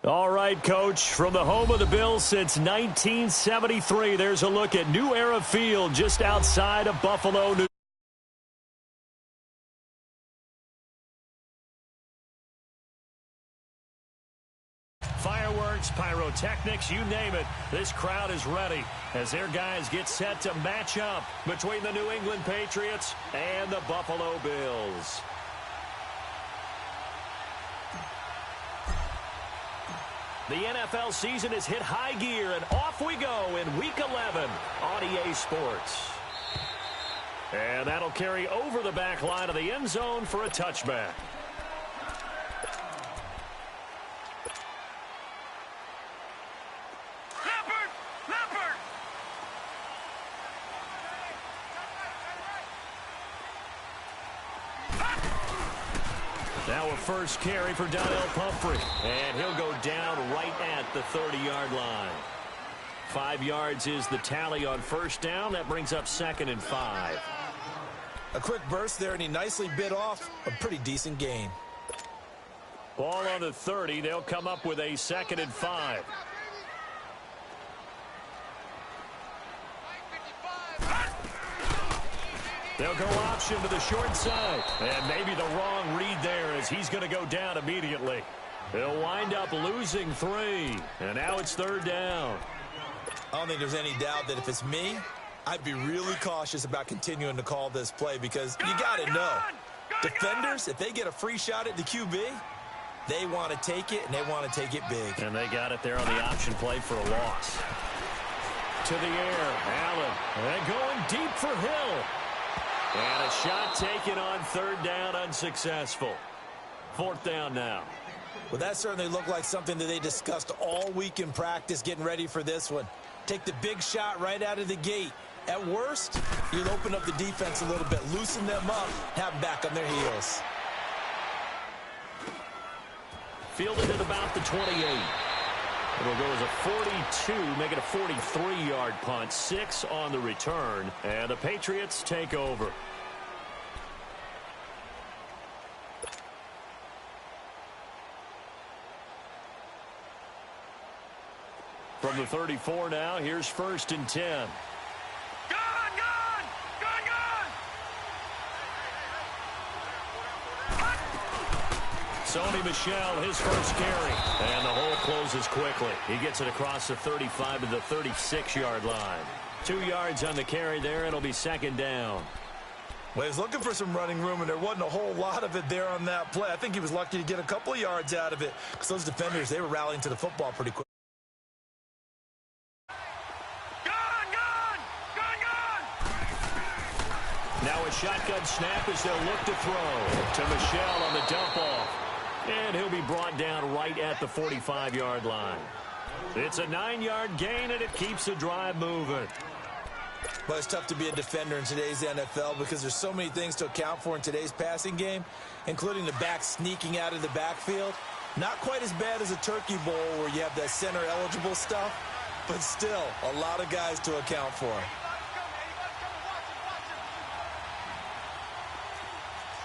All right, Coach, from the home of the Bills since 1973, there's a look at New Era Field just outside of Buffalo, New York. Fireworks, pyrotechnics, you name it. This crowd is ready as their guys get set to match up between the New England Patriots and the Buffalo Bills. The NFL season has hit high gear, and off we go in Week 11 on EA Sports. And that'll carry over the back line of the end zone for a touchback. Now a first carry for Donnell Pumphrey, and he'll go down right at the 30-yard line. 5 yards is the tally on first down. That brings up 2nd and 5. A quick burst there, and he nicely bit off a pretty decent gain. Ball on the 30. They'll come up with a 2nd and 5. They'll go option to the short side. And maybe the wrong read there as he's going to go down immediately. They'll wind up losing 3. And now it's 3rd down. I don't think there's any doubt that if it's me, I'd be really cautious about continuing to call this play because you got to know, defenders, if they get a free shot at the QB, they want to take it, and they want to take it big. And they got it there on the option play for a loss. To the air, Allen. And going deep for Hill. And a shot taken on 3rd down, unsuccessful. 4th down now. Well, that certainly looked like something that they discussed all week in practice, getting ready for this one. Take the big shot right out of the gate. At worst, you'll open up the defense a little bit, loosen them up, have them back on their heels. Fielded at about the 28. It'll go as a 42, make it a 43-yard punt. 6 on the return, and the Patriots take over. From the 34 now, here's 1st and 10. Sony Michel, his first carry. And the hole closes quickly. He gets it across the 35 to the 36-yard line. 2 yards on the carry there. It'll be 2nd down. Well, he was looking for some running room, and there wasn't a whole lot of it there on that play. I think he was lucky to get a couple of yards out of it because those defenders, they were rallying to the football pretty quick. Now a shotgun snap as they'll look to throw to Michel on the dump off. And he'll be brought down right at the 45-yard line. It's a 9-yard gain, and it keeps the drive moving. Well, it's tough to be a defender in today's NFL because there's so many things to account for in today's passing game, including the back sneaking out of the backfield. Not quite as bad as a turkey bowl where you have that center-eligible stuff, but still a lot of guys to account for.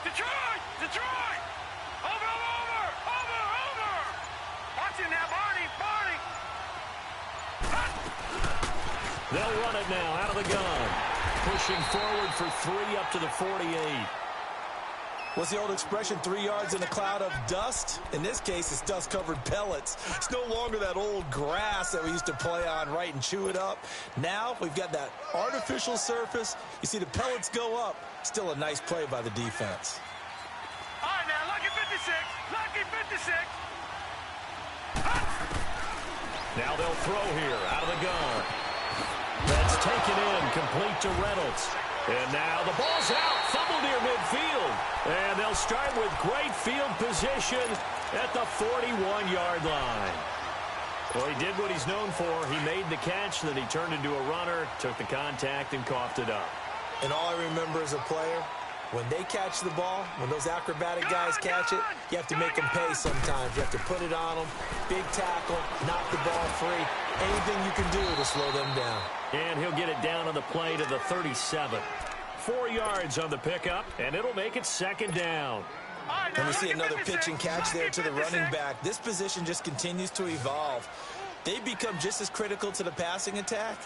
Detroit! Over! Watching now, Barney! They'll run it now out of the gun. Pushing forward for 3 up to the 48. What's the old expression, 3 yards in a cloud of dust? In this case, it's dust-covered pellets. It's no longer that old grass that we used to play on, right, and chew it up. Now we've got that artificial surface. You see the pellets go up. Still a nice play by the defense. All right, now, lucky 56. Now they'll throw here out of the gun. That's taken in, complete to Reynolds. And now the ball's out, fumble near midfield. And they'll start with great field position at the 41-yard line. Well, he did what he's known for. He made the catch, then he turned into a runner, took the contact, and coughed it up. And all I remember as a player, when they catch the ball, when those acrobatic guys catch it, you have to make them pay sometimes. You have to put it on them, big tackle, knock the ball free. Anything you can do to slow them down. And he'll get it down on the play to the 37. 4 yards on the pickup, and it'll make it 2nd down. And we see another pitch and catch there to the running back. This position just continues to evolve. They've become just as critical to the passing attack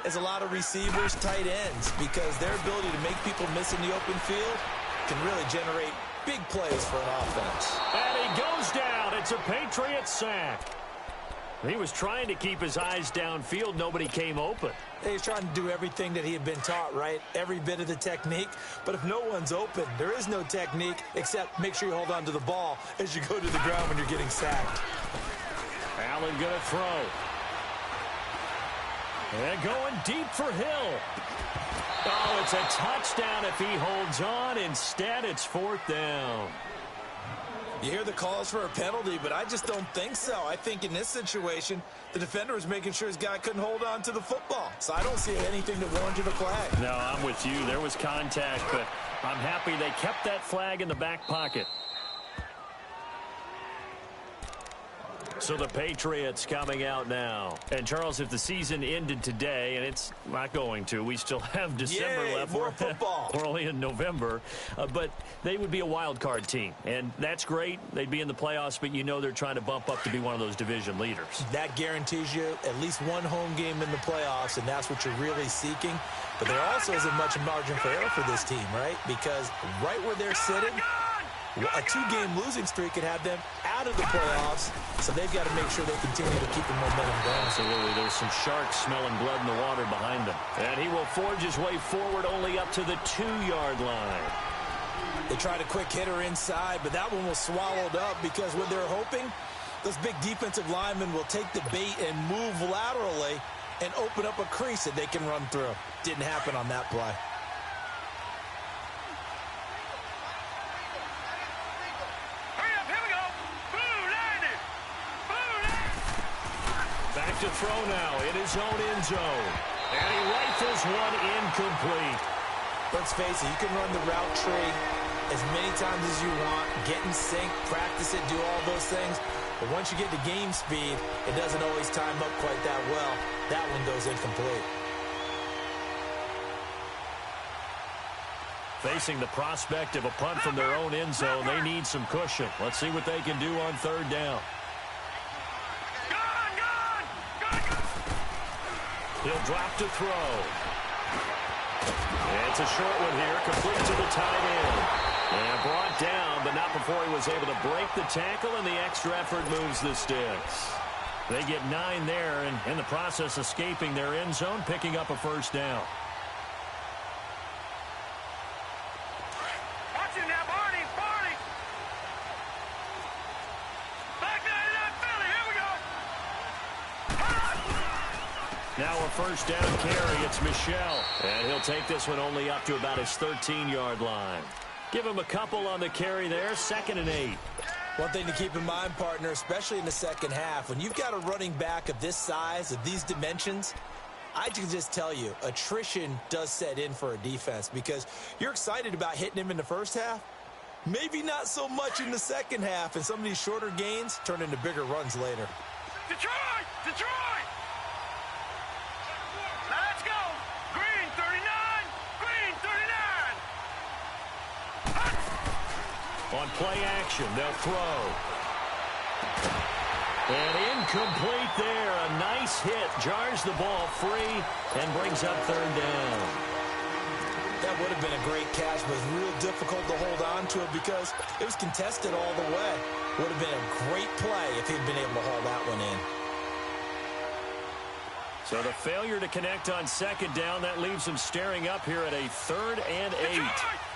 as a lot of receivers, tight ends, because their ability to make people miss in the open field can really generate big plays for an offense. And he goes down. It's a Patriots sack. He was trying to keep his eyes downfield. Nobody came open. He was trying to do everything that he had been taught, right? Every bit of the technique. But if no one's open, there is no technique except make sure you hold on to the ball as you go to the ground when you're getting sacked. Allen going to throw. And going deep for Hill. Oh, it's a touchdown if he holds on. Instead, it's 4th down. You hear the calls for a penalty, but I just don't think so. I think in this situation, the defender was making sure his guy couldn't hold on to the football. So I don't see anything that warranted a flag. No, I'm with you. There was contact, but I'm happy they kept that flag in the back pocket. So the Patriots coming out now. And, Charles, if the season ended today, and it's not going to, we still have December left. More football. We're only in November. But they would be a wild card team. And that's great. They'd be in the playoffs, but you know they're trying to bump up to be one of those division leaders. That guarantees you at least one home game in the playoffs, and that's what you're really seeking. But there also isn't much margin for error for this team, right? Because right where they're sitting, a 2-game losing streak could have them out of the playoffs, so they've got to make sure they continue to keep the momentum going. Absolutely. There's some sharks smelling blood in the water behind them. And he will forge his way forward only up to the 2-yard line. They tried a quick hitter inside, but that one was swallowed up because when they're hoping, those big defensive linemen will take the bait and move laterally and open up a crease that they can run through. Didn't happen on that play. To throw now in his own end zone. And he rifles one incomplete. Let's face it, you can run the route tree as many times as you want, get in sync, practice it, do all those things. But once you get to game speed, it doesn't always time up quite that well. That one goes incomplete. Facing the prospect of a punt from their own end zone, they need some cushion. Let's see what they can do on 3rd down. He'll drop to throw. And it's a short one here, complete to the tight end. And brought down, but not before he was able to break the tackle, and the extra effort moves the sticks. They get 9 there, and in the process escaping their end zone, picking up a 1st down. Watch him now, Barney, Barney. Back there in that Philly, here we go. Now a 1st down carry. It's Michel. And he'll take this one only up to about his 13-yard line. Give him a couple on the carry there. 2nd and 8. One thing to keep in mind, partner, especially in the second half, when you've got a running back of this size, of these dimensions, I can just tell you, attrition does set in for a defense because you're excited about hitting him in the first half. Maybe not so much in the second half, and some of these shorter gains turn into bigger runs later. Detroit! Detroit! Let's go! Green 39! Green 39! On play action, they'll throw. And incomplete there. A nice hit. Jars the ball free and brings up 3rd down. That would have been a great catch, but it's real difficult to hold on to it because it was contested all the way. Would have been a great play if he'd been able to haul that one in. So the failure to connect on 2nd down, that leaves him staring up here at a 3rd and 8.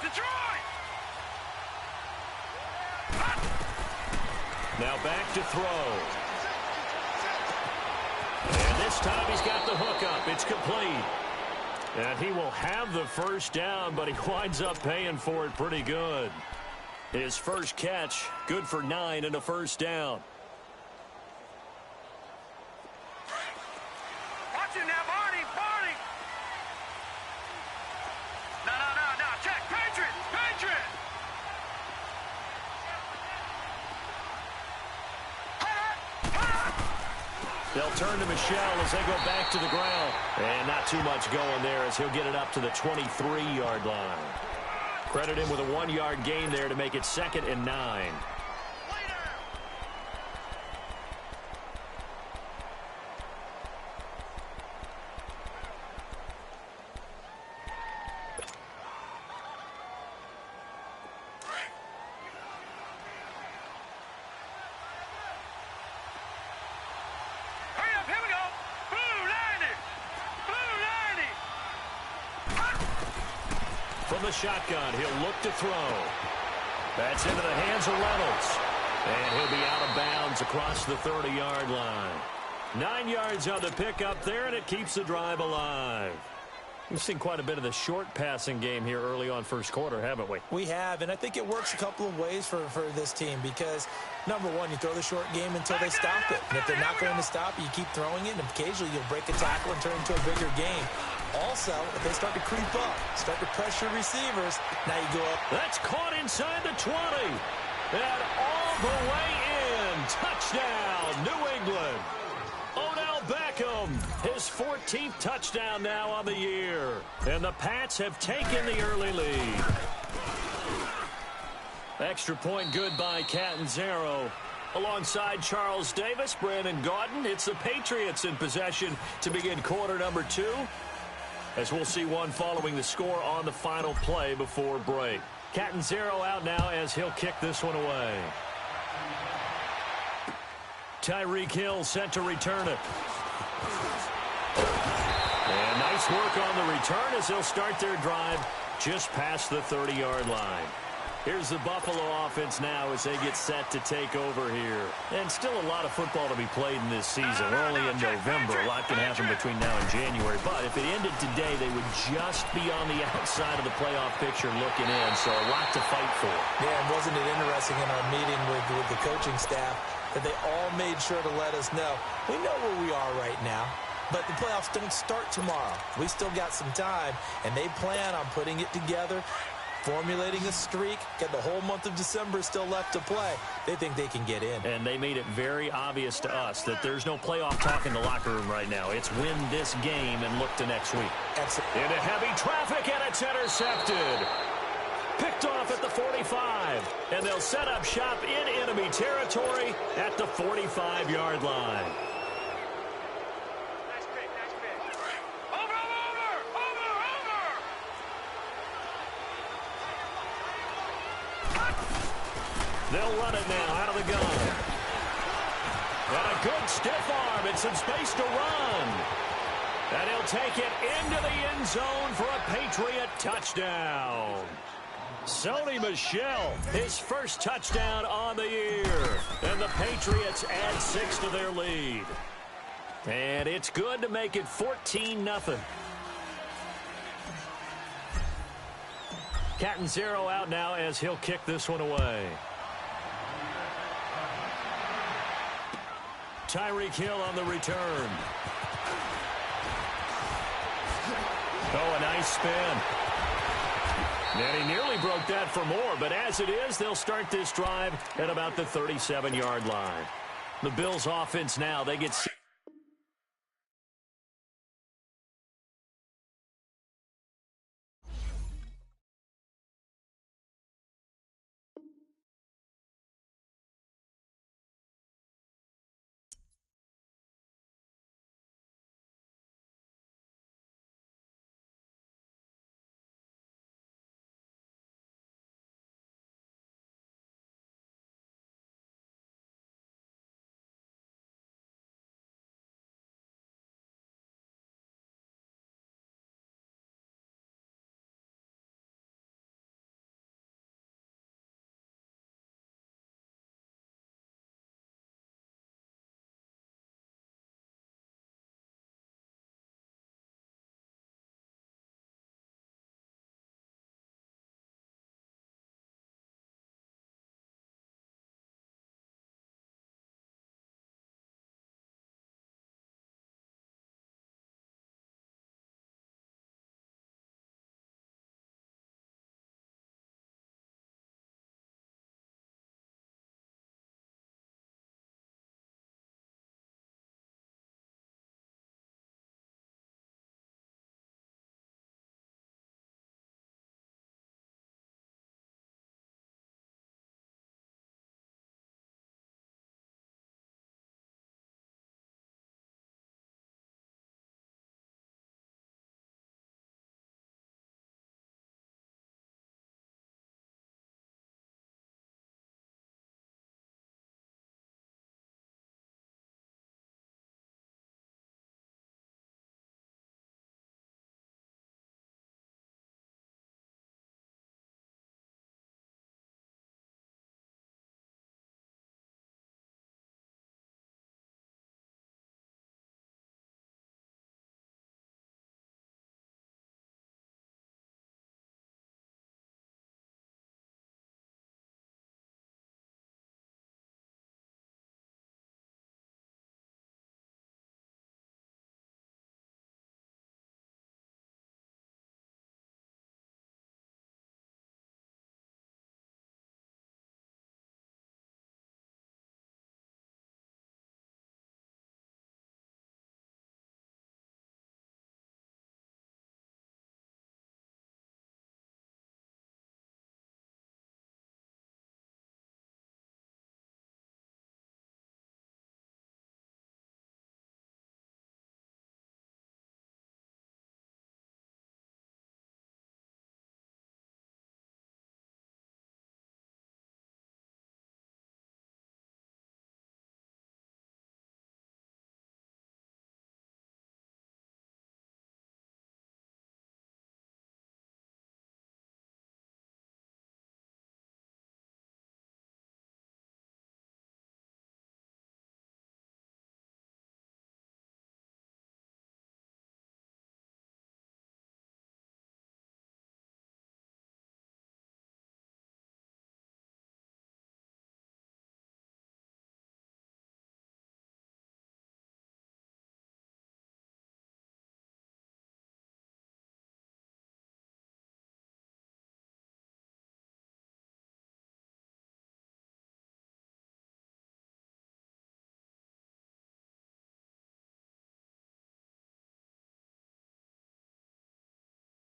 Detroit! Now back to throw. And this time he's got the hook up. It's complete. And he will have the 1st down, but he winds up paying for it pretty good. His first catch, good for 9 and a 1st down. Watch him now, Barney! Barney! No, check! Patriots! Patriots! They'll turn to Michel as they go back to the ground. And not too much going there as he'll get it up to the 23-yard line. Credit him with a 1-yard gain there to make it 2nd and 9. From the shotgun, he'll look to throw. That's into the hands of Reynolds. And he'll be out of bounds across the 30-yard line. 9 yards on the pickup there, and it keeps the drive alive. We've seen quite a bit of the short passing game here early on first quarter, haven't we? We have, and I think it works a couple of ways for this team because, number one, you throw the short game until they stop it. And if they're not going to stop, you keep throwing it, and occasionally you'll break a tackle and turn it into a bigger game. Also, if they start to creep up, start to pressure receivers, now you go up. That's caught inside the 20. And all the way in. Touchdown, New England. Odell Beckham, his 14th touchdown now on the year. And the Pats have taken the early lead. Extra point good by Catanzaro. Alongside Charles Davis, Brandon Gaudin, it's the Patriots in possession to begin quarter number 2. As we'll see one following the score on the final play before break. Catanzaro out now as he'll kick this one away. Tyreek Hill set to return it. And nice work on the return as they'll start their drive just past the 30-yard line. Here's the Buffalo offense now as they get set to take over here. And still a lot of football to be played in this season. We're only in November. A lot can happen between now and January. But if it ended today, they would just be on the outside of the playoff picture looking in. So a lot to fight for. Yeah, and wasn't it interesting in our meeting with the coaching staff that they all made sure to let us know, we know where we are right now. But the playoffs don't start tomorrow. We still got some time, and they plan on putting it together, formulating a streak, got the whole month of December still left to play. They think they can get in. And they made it very obvious to us that there's no playoff talk in the locker room right now. It's win this game and look to next week. Excellent. Into heavy traffic, and it's intercepted. Picked off at the 45. And they'll set up shop in enemy territory at the 45-yard line. They'll run it now out of the gun. And a good stiff arm and some space to run. And he'll take it into the end zone for a Patriot touchdown. Sony Michel, his first touchdown on the year. And the Patriots add 6 to their lead. And it's good to make it 14-0. Catanzaro out now as he'll kick this one away. Tyreek Hill on the return. Oh, a nice spin. And he nearly broke that for more, but as it is, they'll start this drive at about the 37-yard line. The Bills offense now, they get